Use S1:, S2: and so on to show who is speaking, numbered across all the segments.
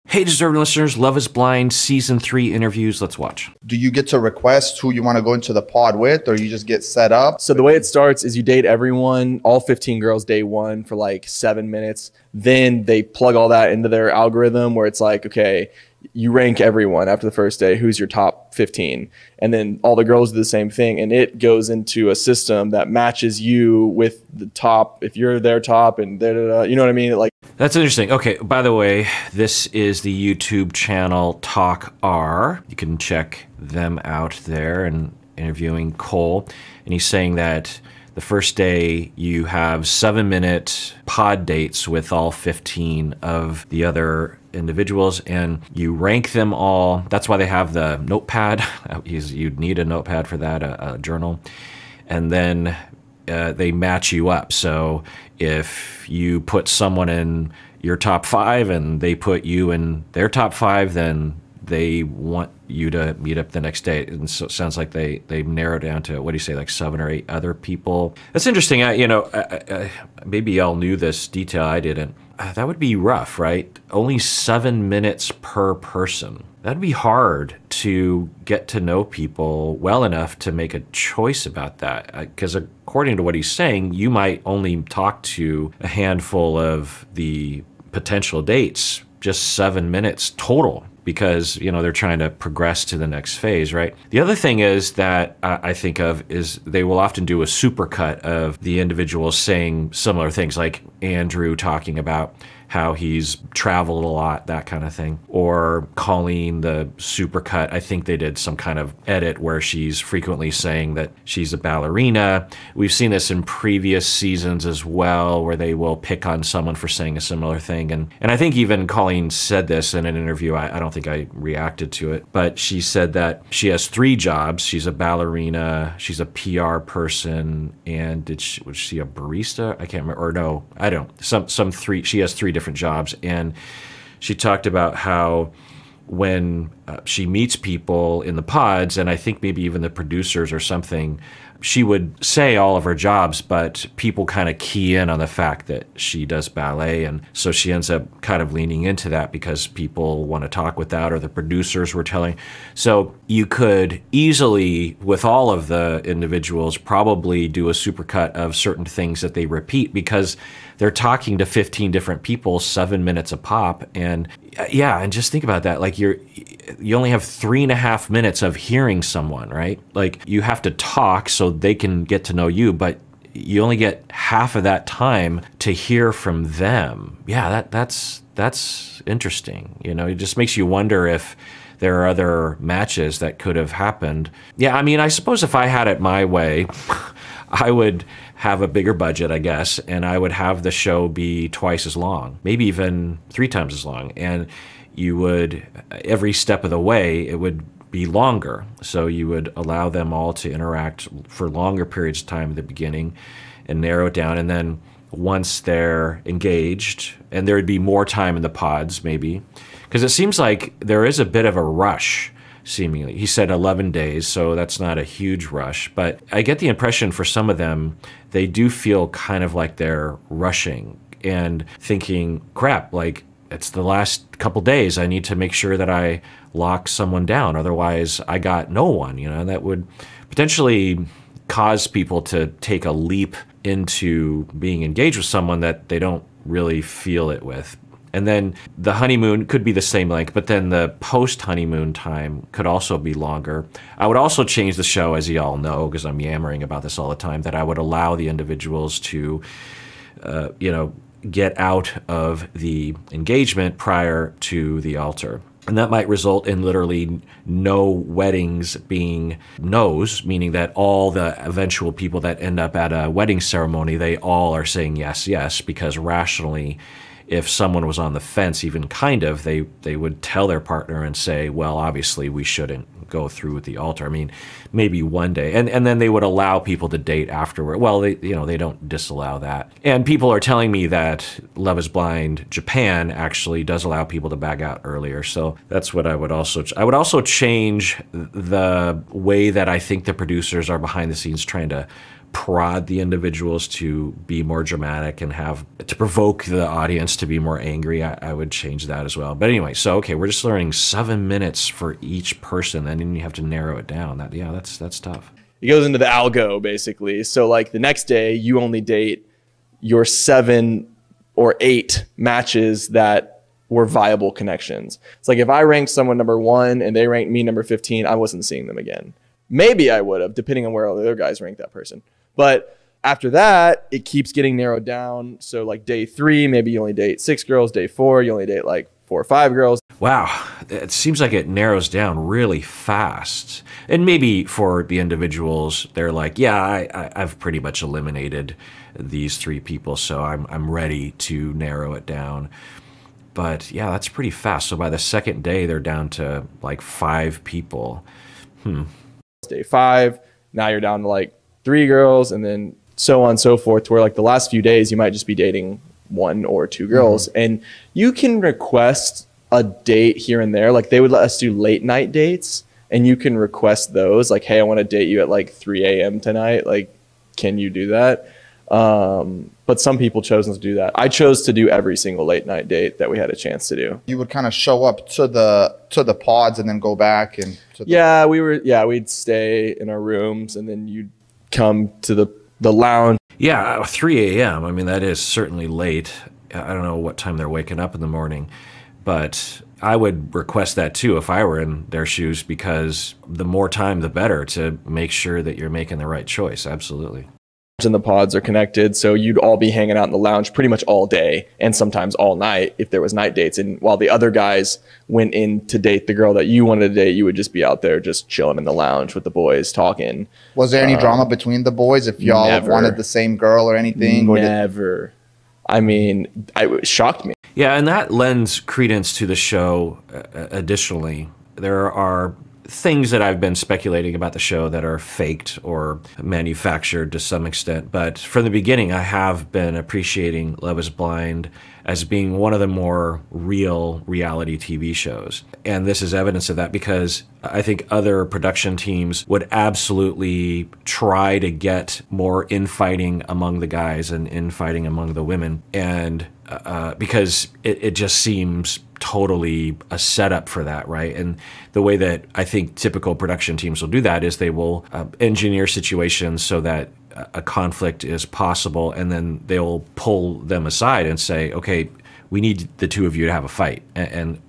S1: Hey, deserving listeners, Love is Blind Season 3 interviews. Let's watch.
S2: Do you get to request who you want to go into the pod with, or you just get set up?
S3: So the way it starts is you date everyone, all 15 girls day one for like 7 minutes. Then they plug all that into their algorithm where it's like, okay, you rank everyone after the first day, who's your top 15. And then all the girls do the same thing. And it goes into a system that matches you with the top, if you're their top and da-da-da, you know what I mean? Like,
S1: that's interesting. Okay, by the way, this is the YouTube channel Talk R. You can check them out there and interviewing Cole. And he's saying that the first day you have 7-minute pod dates with all 15 of the other individuals and you rank them all. That's why they have the notepad. You'd need a notepad for that, a journal. And then they match you up. So if you put someone in your top 5 and they put you in their top 5, then they want you to meet up the next day. And so it sounds like they narrowed down to, what do you say, like 7 or 8 other people. That's interesting. Maybe y'all knew this detail, I didn't. That would be rough, right? Only 7 minutes per person. That'd be hard to get to know people well enough to make a choice about that. Because according to what he's saying, you might only talk to a handful of the potential dates, just 7 minutes total, because, you know, they're trying to progress to the next phase, right? The other thing is that I think of is they will often do a supercut of the individuals saying similar things, like Andrew talking about how he's traveled a lot, that kind of thing. Or Colleen, the supercut, I think they did some kind of edit where she's frequently saying that she's a ballerina. We've seen this in previous seasons as well, where they will pick on someone for saying a similar thing. And I think even Colleen said this in an interview. I don't think I reacted to it, but she said that she has 3 jobs. She's a ballerina, she's a PR person, and was she a barista? I can't remember, or no, I don't. She has 3 different jobs, and she talked about how when she meets people in the pods, and I think maybe even the producers or something, she would say all of her jobs, but people kind of key in on the fact that she does ballet, and so she ends up kind of leaning into that because people want to talk with that, or the producers were telling. So you could easily, with all of the individuals, probably do a supercut of certain things that they repeat because they're talking to 15 different people, 7 minutes a pop. And yeah, and just think about that. Like you only have 3.5 minutes of hearing someone, right? Like you have to talk so they can get to know you, but you only get half of that time to hear from them. Yeah, that's interesting. You know, it just makes you wonder if there are other matches that could have happened. Yeah, I mean, I suppose if I had it my way, I would have a bigger budget, I guess, and I would have the show be twice as long, maybe even 3 times as long. And you would, every step of the way, it would be longer. So you would allow them all to interact for longer periods of time at the beginning and narrow it down. And then once they're engaged, and there would be more time in the pods, maybe, because it seems like there is a bit of a rush. Seemingly. He said 11 days, so that's not a huge rush. But I get the impression for some of them, they do feel kind of like they're rushing and thinking, crap, like it's the last couple days. I need to make sure that I lock someone down. Otherwise, I got no one, you know, that would potentially cause people to take a leap into being engaged with someone that they don't really feel it with. And then the honeymoon could be the same length, but then the post-honeymoon time could also be longer. I would also change the show, as you all know, because I'm yammering about this all the time, that I would allow the individuals to, get out of the engagement prior to the altar. And that might result in literally no weddings being no's, meaning that all the eventual people that end up at a wedding ceremony, they all are saying yes, yes, because rationally, if someone was on the fence, even kind of, they would tell their partner and say, well, obviously we shouldn't go through with the altar. I mean, maybe one day. And then they would allow people to date afterward. Well, they don't disallow that. And people are telling me that Love is Blind Japan actually does allow people to back out earlier. So that's what I would also change the way that I think the producers are behind the scenes trying to prod the individuals to be more dramatic and to provoke the audience to be more angry, I would change that as well. But anyway, so okay, we're just learning 7 minutes for each person, and then you have to narrow it down. That's tough.
S3: It goes into the algo basically. So like the next day, you only date your 7 or 8 matches that were viable connections. It's like if I ranked someone number 1 and they ranked me number 15, I wasn't seeing them again. Maybe I would have, depending on where all the other guys ranked that person. But after that, it keeps getting narrowed down. So like day 3, maybe you only date 6 girls. Day 4, you only date like 4 or 5 girls.
S1: Wow, it seems like it narrows down really fast. And maybe for the individuals, they're like, yeah, I've pretty much eliminated these 3 people, so I'm ready to narrow it down. But yeah, that's pretty fast. So by the second day, they're down to like 5 people.
S3: Day 5, now you're down to like 3 girls, and then so on and so forth, to where like the last few days, you might just be dating 1 or 2 girls. And you can request a date here and there. Like they would let us do late night dates, and you can request those. Like, hey, I want to date you at like 3 a.m. tonight. Like, can you do that? But some people chose not to do that. I chose to do every single late night date that we had a chance to do.
S2: You would kind of show up to the pods and then go back and
S3: we'd stay in our rooms, and then you'd come to the lounge.
S1: Yeah, 3 a.m. I mean, that is certainly late. I don't know what time they're waking up in the morning, but I would request that too if I were in their shoes, because the more time, the better, to make sure that you're making the right choice. Absolutely.
S3: And the pods are connected, so you'd all be hanging out in the lounge pretty much all day, and sometimes all night if there was night dates. And while the other guys went in to date the girl that you wanted to date, you would just be out there just chilling in the lounge with the boys talking.
S2: Was there any drama between the boys if y'all wanted the same girl or anything?
S3: Never. I mean, it shocked me.
S1: Yeah, and that lends credence to the show. Additionally, there are things that I've been speculating about the show that are faked or manufactured to some extent. But from the beginning, I have been appreciating Love is Blind as being one of the more real reality TV shows. And this is evidence of that, because I think other production teams would absolutely try to get more infighting among the guys and infighting among the women. And because it just seems totally a setup for that, right? And the way that I think typical production teams will do that is they will engineer situations so that a conflict is possible, and then they'll pull them aside and say, okay, we need the 2 of you to have a fight,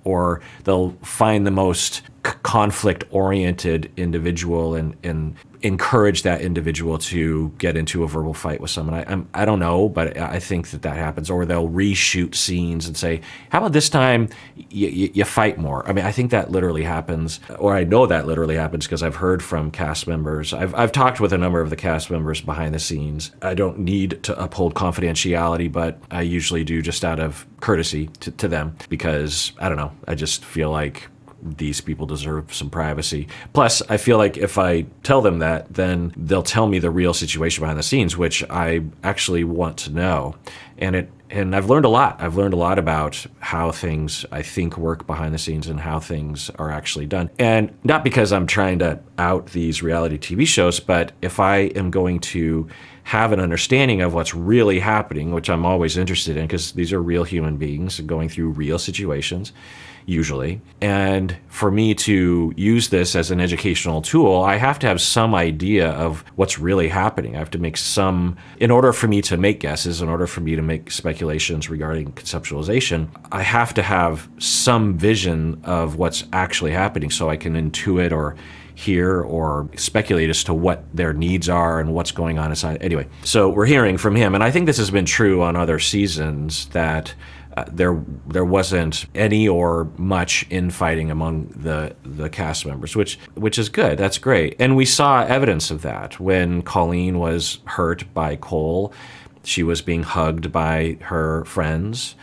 S1: or they'll find the most conflict-oriented individual and encourage that individual to get into a verbal fight with someone. I don't know, but I think that happens. Or they'll reshoot scenes and say, how about this time you fight more? I mean, I think that literally happens, or I know that literally happens because I've heard from cast members. I've talked with a number of the cast members behind the scenes. I don't need to uphold confidentiality, but I usually do just out of courtesy to them, because, I don't know, I just feel like these people deserve some privacy. Plus, I feel like if I tell them that, then they'll tell me the real situation behind the scenes, which I actually want to know. And I've learned a lot. I've learned a lot about how things, I think, work behind the scenes and how things are actually done. And not because I'm trying to out these reality TV shows, but if I am going to have an understanding of what's really happening, which I'm always interested in, because these are real human beings going through real situations, usually. And for me to use this as an educational tool, I have to have some idea of what's really happening. I have to make some, in order for me to make guesses, in order for me to make speculations regarding conceptualization, I have to have some vision of what's actually happening so I can intuit or hear or speculate as to what their needs are and what's going on inside. Anyway, so we're hearing from him, and I think this has been true on other seasons, that there wasn't any or much infighting among the cast members, which is good. That's great. And we saw evidence of that when Colleen was hurt by Cole. She was being hugged by her friends,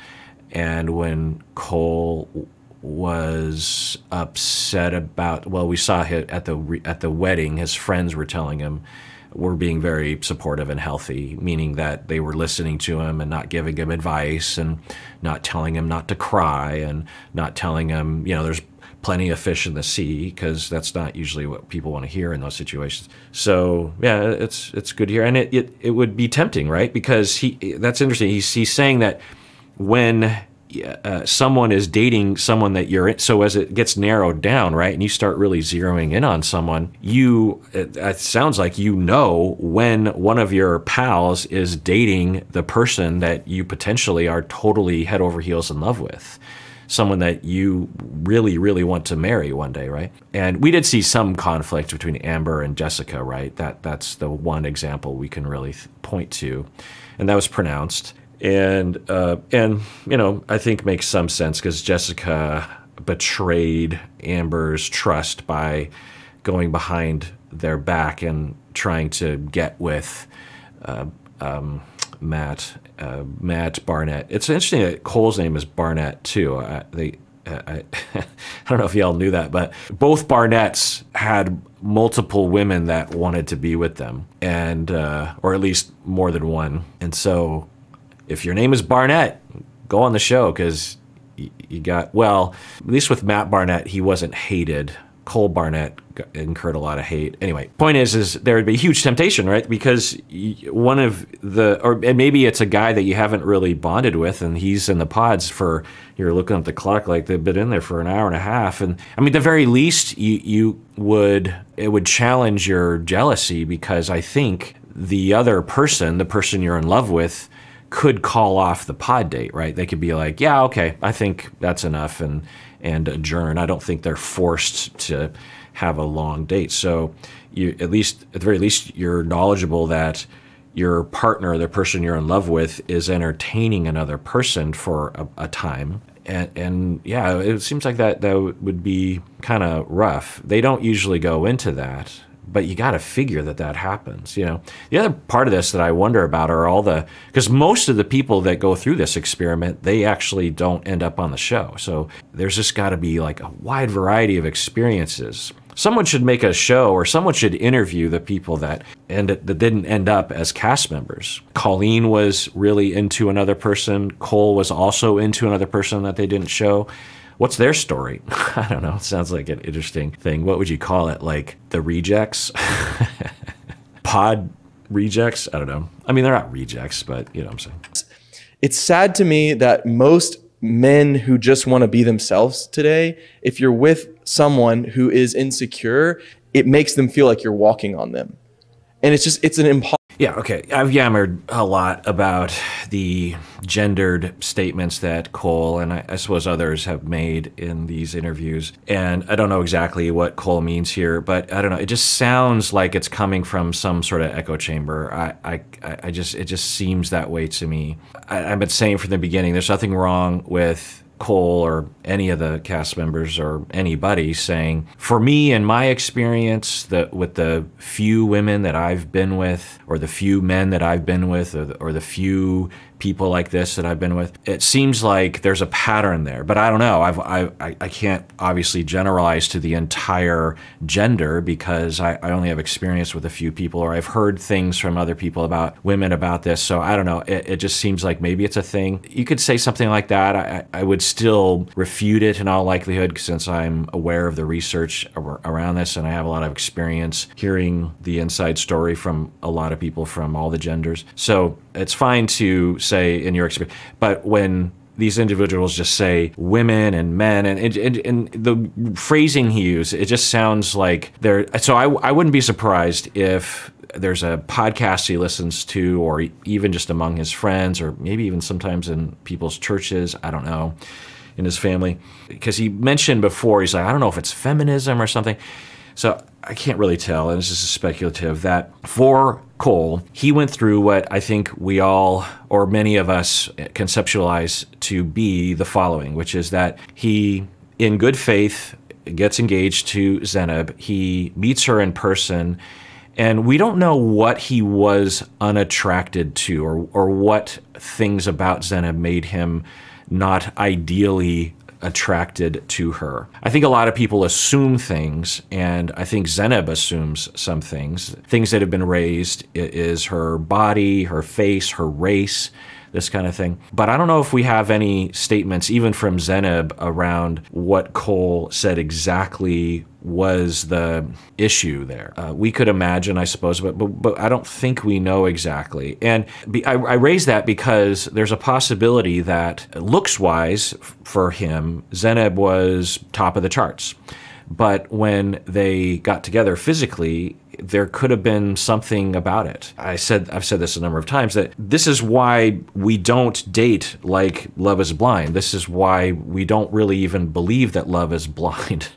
S1: and when Cole was upset about, well, we saw it at the wedding, his friends were telling him, were being very supportive and healthy, meaning that they were listening to him and not giving him advice and not telling him not to cry and not telling him, you know, there's plenty of fish in the sea, because that's not usually what people want to hear in those situations. So yeah, it's good to hear, and it would be tempting, right? Because that's interesting. He's saying that when someone is dating someone that you're in, so as it gets narrowed down, right, and you start really zeroing in on someone, it sounds like you know when one of your pals is dating the person that you potentially are totally head over heels in love with, someone that you really, really want to marry one day, right? And we did see some conflict between Amber and Jessica, right? That's the one example we can really point to, and that was pronounced. And you know, I think makes some sense, because Jessica betrayed Amber's trust by going behind their back and trying to get with Matt Barnett. It's interesting that Cole's name is Barnett too. I don't know if y'all knew that, but both Barnetts had multiple women that wanted to be with them, and or at least more than one. And so if your name is Barnett, go on the show, because you got, well, at least with Matt Barnett, he wasn't hated. Cole Barnett incurred a lot of hate. Anyway, point is there would be a huge temptation, right? Because one of the, and maybe it's a guy that you haven't really bonded with, and he's in the pods for, you're looking at the clock like they've been in there for an hour and a half. And I mean, at the very least, it would challenge your jealousy, because I think the other person, the person you're in love with, could call off the pod date, right? They could be like, yeah, okay, I think that's enough, and adjourn. I don't think they're forced to have a long date. So at the very least, you're knowledgeable that your partner, the person you're in love with, is entertaining another person for a time. And yeah, it seems like that would be kind of rough. They don't usually go into that, but you got to figure that happens, you know. The other part of this that I wonder about are because most of the people that go through this experiment, they actually don't end up on the show. So there's just got to be like a wide variety of experiences. Someone should make a show, or someone should interview the people that didn't end up as cast members. Colleen was really into another person. Cole was also into another person that they didn't show. What's their story? I don't know. It sounds like an interesting thing. What would you call it? Like the rejects? Pod rejects? I don't know. I mean, they're not rejects, but you know what I'm saying.
S3: It's sad to me that most men who just want to be themselves today, if you're with someone who is insecure, it makes them feel like you're walking on them. And it's an impossible.
S1: Yeah, okay. I've yammered a lot about the gendered statements that Cole and I suppose others have made in these interviews. And I don't know exactly what Cole means here, but I don't know. It just sounds like it's coming from some sort of echo chamber. It just seems that way to me. I've been saying from the beginning, there's nothing wrong with Cole or any of the cast members or anybody saying, for me, in my experience, with the few women that I've been with, or the few men that I've been with, or the few people like this that I've been with, it seems like there's a pattern there. But I don't know. I can't obviously generalize to the entire gender, because I only have experience with a few people, or I've heard things from other people about women about this. So I don't know. It just seems like maybe it's a thing. You could say something like that. I would still refute it in all likelihood, since I'm aware of the research around this, and I have a lot of experience hearing the inside story from a lot of people from all the genders. So it's fine to say in your experience, but when these individuals just say women and men, and the phrasing he used, it just sounds like they're, so I wouldn't be surprised if there's a podcast he listens to, or even just among his friends, or maybe even sometimes in people's churches, I don't know, in his family. Because he mentioned before, he's like, I don't know if it's feminism or something. So I can't really tell, and this is speculative, that for Cole, he went through what I think we all, or many of us, conceptualize to be the following, which is that he, in good faith, gets engaged to Zeneb. He meets her in person, and we don't know what he was unattracted to, or what things about Zeneb made him not ideally attracted to her. I think a lot of people assume things, and I think Zeneb assumes some things. Things that have been raised is her body, her face, her race. this kind of thing. But I don't know if we have any statements, even from Zeneb, around what Cole said exactly was the issue there. We could imagine, I suppose, but I don't think we know exactly. And I raise that because there's a possibility that looks-wise for him, Zeneb was top of the charts. But when they got together physically, there could have been something about it. I've said this a number of times, that this is why we don't date like Love is Blind. This is why we don't really even believe that love is blind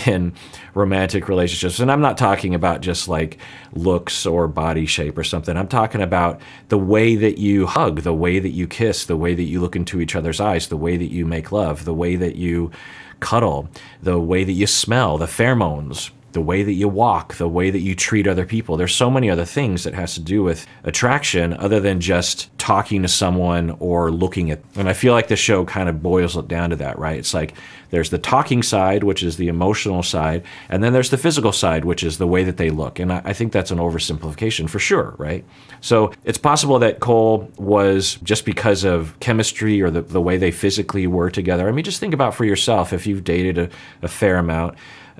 S1: in romantic relationships. And I'm not talking about just like looks or body shape or something. I'm talking about the way that you hug, the way that you kiss, the way that you look into each other's eyes, the way that you make love, the way that you cuddle, the way that you smell, the pheromones, the way that you walk, the way that you treat other people. There's so many other things that has to do with attraction other than just talking to someone or looking at. And I feel like the show kind of boils it down to that, right? It's like there's the talking side, which is the emotional side, and then there's the physical side, which is the way that they look. And I think that's an oversimplification for sure, right? So it's possible that Cole was, just because of chemistry or the way they physically were together. I mean, just think about for yourself, if you've dated a fair amount,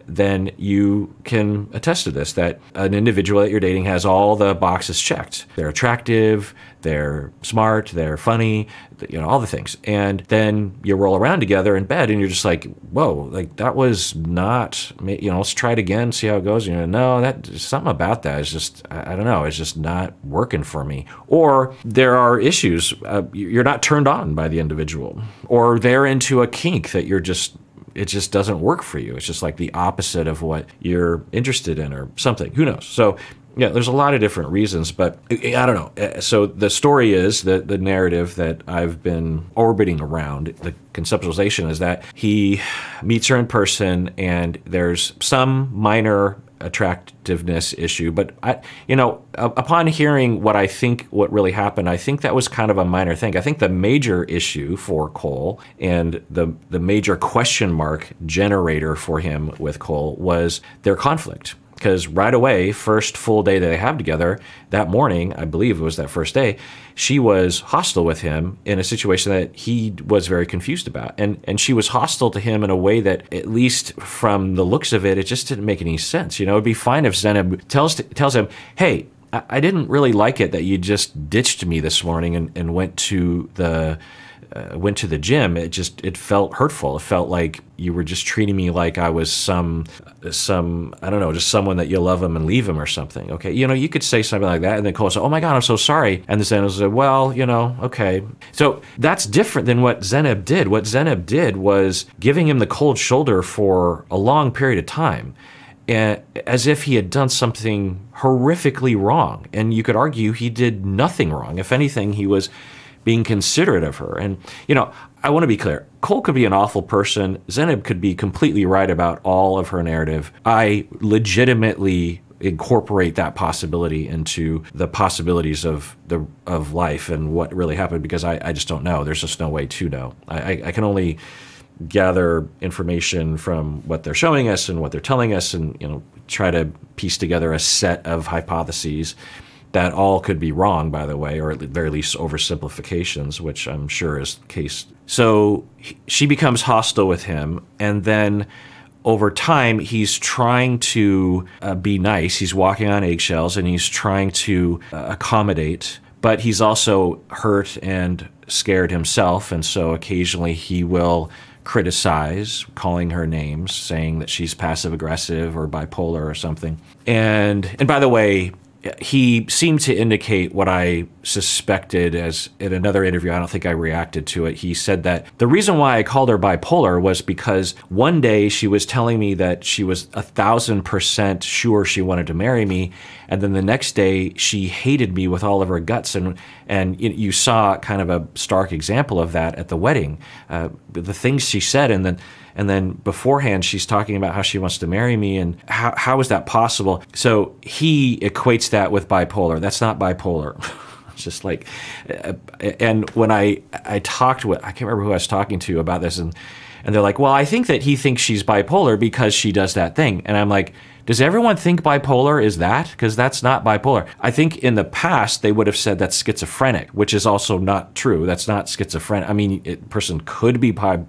S1: then you can attest to this, that an individual that you're dating has all the boxes checked. They're attractive, they're smart, they're funny, you know, all the things. And then you roll around together in bed and you're just like, whoa, like that was not, you know, let's try it again, see how it goes. You know, no, that something about that is just, I don't know, it's just not working for me. Or there are issues, you're not turned on by the individual, or they're into a kink that you're just, it just doesn't work for you. It's just like the opposite of what you're interested in or something. Who knows? So yeah, there's a lot of different reasons, but I don't know. So the story is, the narrative that I've been orbiting around, the conceptualization is that he meets her in person and there's some minor attractiveness issue, but upon hearing what really happened, I think that was kind of a minor thing. I think the major issue for Cole and the major question mark generator for him with Cole was their conflict. Because right away, first full day that they have together, that morning, I believe it was that first day, she was hostile with him in a situation that he was very confused about. And she was hostile to him in a way that, at least from the looks of it, it just didn't make any sense. You know, it'd be fine if Zeneb tells him, hey, I didn't really like it that you just ditched me this morning and went to the gym. It felt hurtful. It felt like you were just treating me like I was some I don't know, just someone that you love him and leave him or something. Okay, you know, you could say something like that, and then Cole said, "Oh my God, I'm so sorry." And the Zeneb said, "Well, you know, okay." So that's different than what Zeneb did. What Zeneb did was giving him the cold shoulder for a long period of time, as if he had done something horrifically wrong. And you could argue he did nothing wrong. If anything, he was being considerate of her. And, you know, I want to be clear. Cole could be an awful person. Zeneb could be completely right about all of her narrative. I legitimately incorporate that possibility into the possibilities of life and what really happened, because I just don't know. There's just no way to know. I can only gather information from what they're showing us and what they're telling us, and, you know, try to piece together a set of hypotheses that all could be wrong, by the way, or at the very least oversimplifications, which I'm sure is the case. So she becomes hostile with him, and then over time, he's trying to be nice. He's walking on eggshells, and he's trying to accommodate, but he's also hurt and scared himself, and so occasionally he will criticize, calling her names, saying that she's passive-aggressive or bipolar or something. And by the way, he seemed to indicate what I suspected, as in another interview. I don't think I reacted to it. He said that the reason why I called her bipolar was because one day she was telling me that she was 1,000% sure she wanted to marry me, and then the next day she hated me with all of her guts. And you saw kind of a stark example of that at the wedding. The things she said, and then beforehand, she's talking about how she wants to marry me, and how is that possible? So he equates that with bipolar. That's not bipolar. It's just like, and when I talked with, I can't remember who I was talking to about this, and they're like, well, I think that he thinks she's bipolar because she does that thing. And I'm like, Does everyone think bipolar is that? Because that's not bipolar. I think in the past, they would have said that's schizophrenic, which is also not true. That's not schizophrenic. I mean, a person could be bipolar,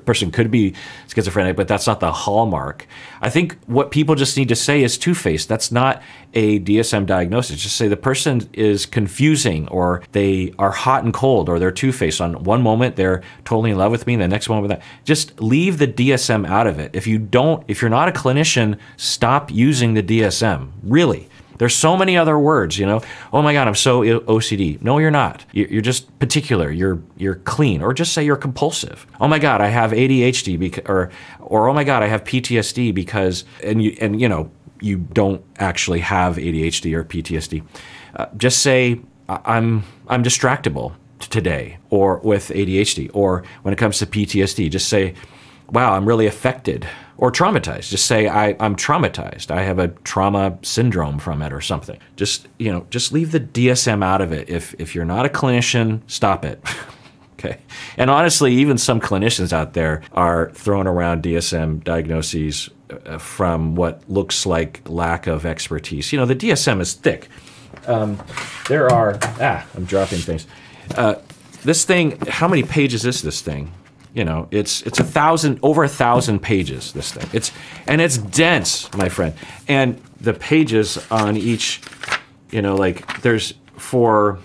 S1: person could be schizophrenic, but that's not the hallmark. I think what people just need to say is two-faced. That's not a DSM diagnosis. Just say the person is confusing, or they are hot and cold, or they're two-faced. On one moment, they're totally in love with me, and the next moment, that. Just leave the DSM out of it. If you're not a clinician, stop using the DSM. Really. There's so many other words, you know. Oh my God, I'm so OCD. No, you're not. You're just particular. You're clean, or just say you're compulsive. Oh my God, I have ADHD, or oh my God, I have PTSD because, and you know, you don't actually have ADHD or PTSD. Just say I'm distractible today, or with ADHD, or when it comes to PTSD, just say, wow, I'm really affected. Or traumatized. Just say, I'm traumatized. I have a trauma syndrome from it or something. Just, you know, just leave the DSM out of it. If you're not a clinician, stop it. Okay. And honestly, even some clinicians out there are throwing around DSM diagnoses from what looks like lack of expertise. You know, the DSM is thick. I'm dropping things. This thing, how many pages is this thing? You know, it's over 1,000 pages, this thing. It's dense, my friend. And the pages on each, you know, like there's for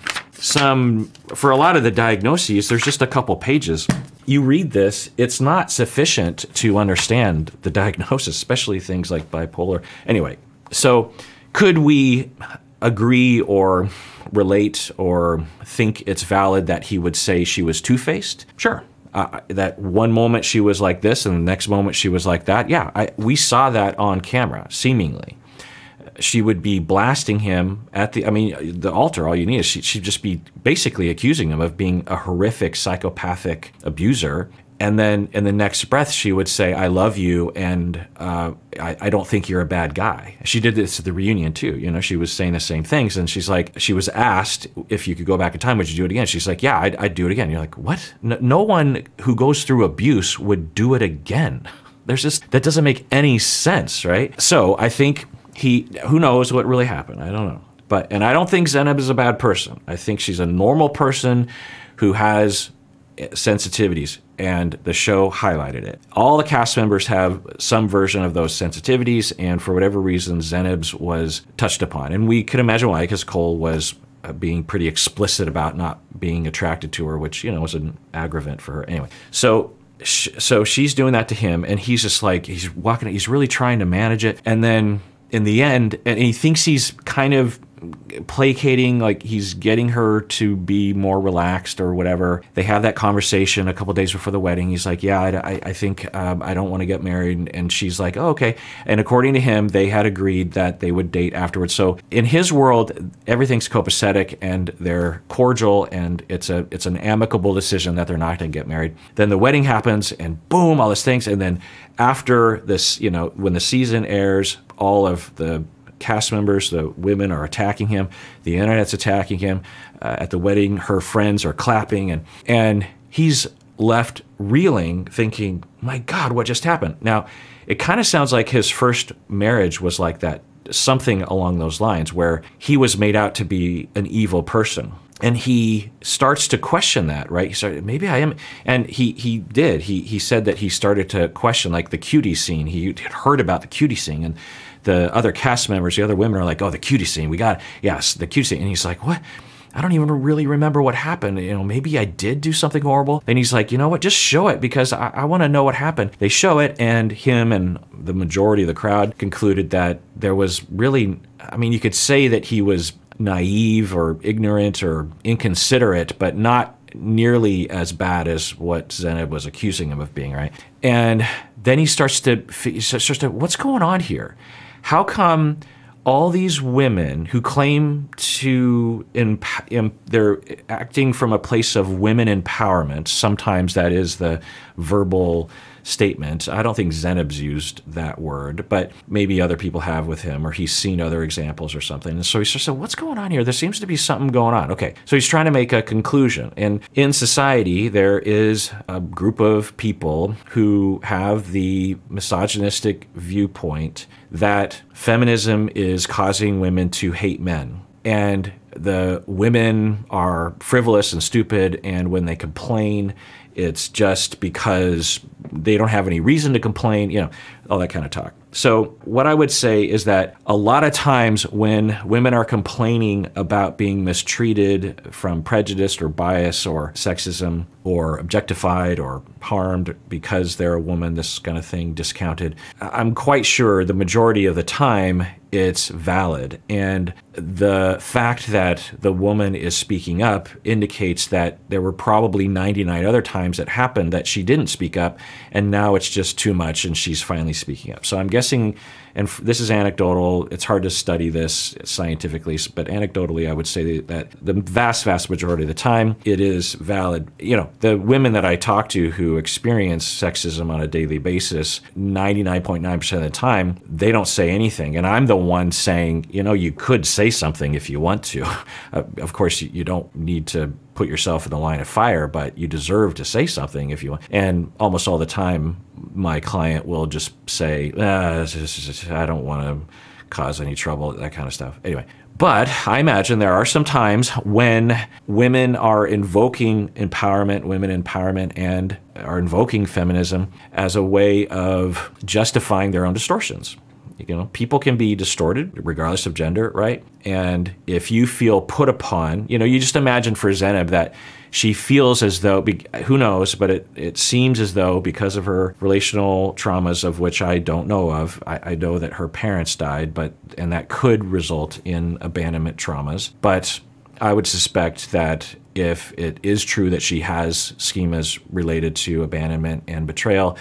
S1: a lot of the diagnoses, there's just a couple pages. You read this, it's not sufficient to understand the diagnosis, especially things like bipolar. Anyway, so could we agree or relate or think it's valid that he would say she was two-faced? Sure. That one moment she was like this and the next moment she was like that. Yeah, we saw that on camera, seemingly. She would be blasting him at the altar. All you need is she'd just be basically accusing him of being a horrific psychopathic abuser. And then in the next breath, she would say, I love you, and I don't think you're a bad guy. She did this at the reunion too. You know, she was saying the same things, and she's like, she was asked if you could go back in time, would you do it again? She's like, yeah, I'd do it again. You're like, what? No one who goes through abuse would do it again. That doesn't make any sense, right? So I think who knows what really happened? I don't know. And I don't think Zeneb is a bad person. I think she's a normal person who has sensitivities, and the show highlighted it. All the cast members have some version of those sensitivities, and for whatever reason, Zeneb's was touched upon. And we could imagine why, because Cole was being pretty explicit about not being attracted to her, which, you know, was an aggravant for her. Anyway, so she's doing that to him, and he's just like, he's really trying to manage it. And then in the end, and he thinks he's kind of placating, like he's getting her to be more relaxed or whatever. They have that conversation a couple days before the wedding. He's like, yeah, I think I don't want to get married. And she's like, oh, okay. And according to him, they had agreed that they would date afterwards. So in his world, everything's copacetic and they're cordial, and it's an amicable decision that they're not going to get married. Then the wedding happens, and boom, all these things. And then after this, you know, when the season airs, all of the cast members, the women, are attacking him. The internet's attacking him. At the wedding, her friends are clapping, and he's left reeling, thinking, my God, what just happened? Now, it kind of sounds like his first marriage was like that, something along those lines, where he was made out to be an evil person. And he starts to question that, right? He started, maybe I am. And he did. He said that he started to question, like, the cutie scene. He had heard about the cutie scene, and the other cast members, the other women are like, oh, the cutie scene, yes, the cutie scene. And he's like, what? I don't even really remember what happened. You know, maybe I did do something horrible. And he's like, you know what, just show it, because I want to know what happened. They show it, and him and the majority of the crowd concluded that there was really, I mean, you could say that he was naive or ignorant or inconsiderate, but not nearly as bad as what Zeneb was accusing him of being, right? And then he starts to, what's going on here? How come all these women who claim to, they're acting from a place of women empowerment, sometimes that is the verbal statement. I don't think Zenob's used that word, but maybe other people have with him, or he's seen other examples or something. And so he starts saying, what's going on here? There seems to be something going on. Okay, so he's trying to make a conclusion. And in society, there is a group of people who have the misogynistic viewpoint that feminism is causing women to hate men. And the women are frivolous and stupid, and when they complain, it's just because they don't have any reason to complain, you know, all that kind of talk. So what I would say is that a lot of times when women are complaining about being mistreated from prejudice or bias or sexism or objectified or harmed because they're a woman, this kind of thing, discounted, I'm quite sure the majority of the time it's valid. And the fact that the woman is speaking up indicates that there were probably 99 other times it happened that she didn't speak up, and now it's just too much and she's finally speaking up. So I'm guessing, and this is anecdotal, it's hard to study this scientifically, but anecdotally I would say that the vast, vast majority of the time it is valid. You know, the women that I talk to who experience sexism on a daily basis, 99.9% of the time, they don't say anything. And I'm the one saying, you know, you could say something if you want to. Of course, you don't need to put yourself in the line of fire, but you deserve to say something if you want. And almost all the time, my client will just say, I don't want to cause any trouble, that kind of stuff. Anyway, but I imagine there are some times when women are invoking empowerment, women empowerment, and are invoking feminism as a way of justifying their own distortions. You know, people can be distorted regardless of gender, right? And if you feel put upon, you know, you just imagine for Zenob that she feels as though, who knows, but it seems as though because of her relational traumas, of which I don't know of, I know that her parents died, and that could result in abandonment traumas. But I would suspect that if it is true that she has schemas related to abandonment and betrayal,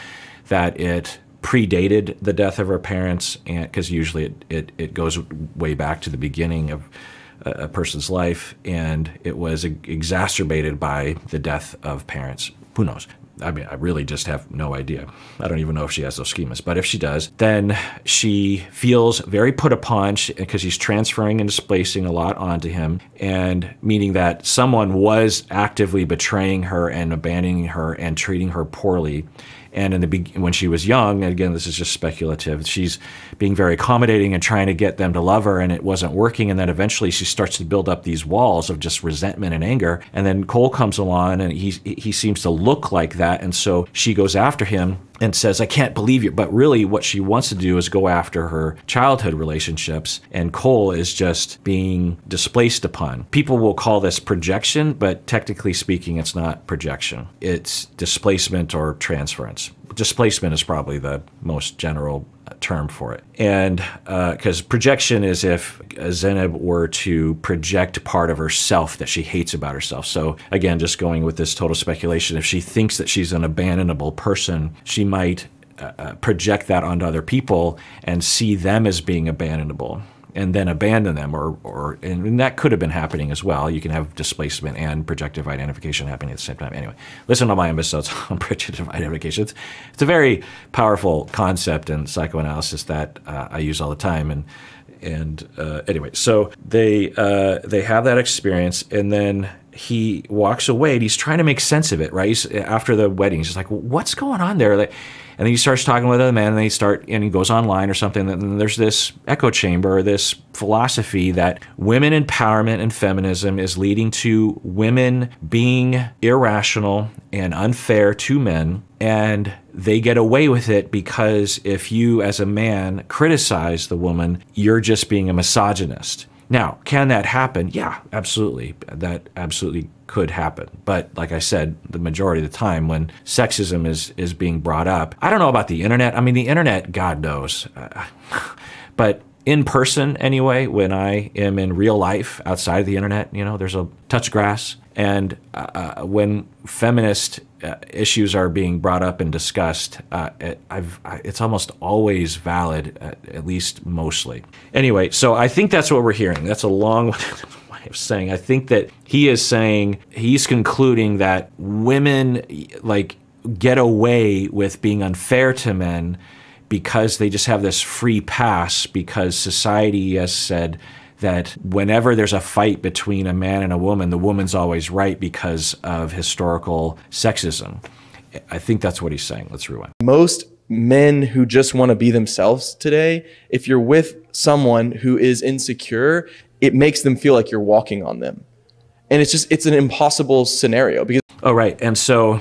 S1: that it predated the death of her parents, and because usually it goes way back to the beginning of a person's life, and it was exacerbated by the death of parents. Who knows? I mean, I really just have no idea. I don't even know if she has those schemas. But if she does, then she feels very put upon because she's transferring and displacing a lot onto him, and meaning that someone was actively betraying her and abandoning her and treating her poorly. And when she was young, and again, this is just speculative, she's being very accommodating and trying to get them to love her, and it wasn't working. And then eventually she starts to build up these walls of just resentment and anger. And then Cole comes along, and he seems to look like that. And so she goes after him and says, I can't believe you. But really what she wants to do is go after her childhood relationships. And Cole is just being displaced upon. People will call this projection, but technically speaking, it's not projection. It's displacement or transference. Displacement is probably the most general term for it. And because projection is if Zenob were to project part of herself that she hates about herself. So again, just going with this total speculation, if she thinks that she's an abandonable person, she might project that onto other people and see them as being abandonable, and then abandon them, and that could have been happening as well. You can have displacement and projective identification happening at the same time. Anyway, listen to my episodes on projective identification. It's a very powerful concept in psychoanalysis that I use all the time. And anyway, so they have that experience, and then he walks away, and he's trying to make sense of it, right? After the wedding, he's just like, what's going on there? And then he starts talking with other men, and he goes online or something, and there's this echo chamber, or this philosophy that women empowerment and feminism is leading to women being irrational and unfair to men, and they get away with it because if you as a man criticize the woman, you're just being a misogynist. Now, can that happen? Yeah, absolutely. That absolutely could happen. But like I said, the majority of the time when sexism is being brought up, I don't know about the internet. I mean, the internet, God knows. But in person anyway, when I am in real life outside of the internet, you know, there's a touch grass. And when feminist issues are being brought up and discussed, it's almost always valid, at least mostly. Anyway, so I think that's what we're hearing. That's a long way of saying. I think that he is saying, he's concluding that women, like get away with being unfair to men because they just have this free pass because society has said that whenever there's a fight between a man and a woman, the woman's always right because of historical sexism. I think that's what he's saying. Let's rewind.
S3: Most men who just want to be themselves today, if you're with someone who is insecure, it makes them feel like you're walking on them. And it's an impossible scenario because.
S1: Oh, right. And so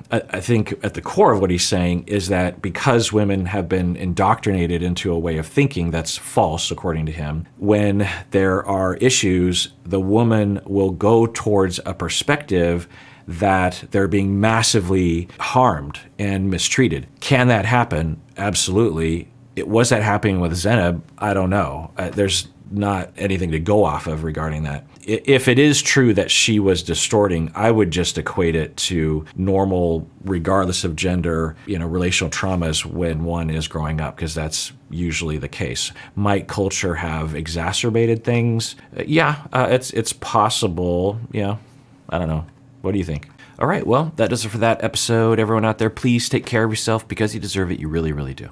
S1: I think at the core of what he's saying is that because women have been indoctrinated into a way of thinking that's false, according to him, when there are issues, the woman will go towards a perspective that they're being massively harmed and mistreated. Can that happen? Absolutely. Was that happening with Zenab? I don't know. There's not anything to go off of regarding that. If it is true that she was distorting, I would just equate it to normal, regardless of gender, relational traumas when one is growing up, because that's usually the case. Might culture have exacerbated things? Yeah, it's possible. Yeah, I don't know. What do you think? All right, well, that does it for that episode. Everyone out there, please take care of yourself because you deserve it. You really, really do.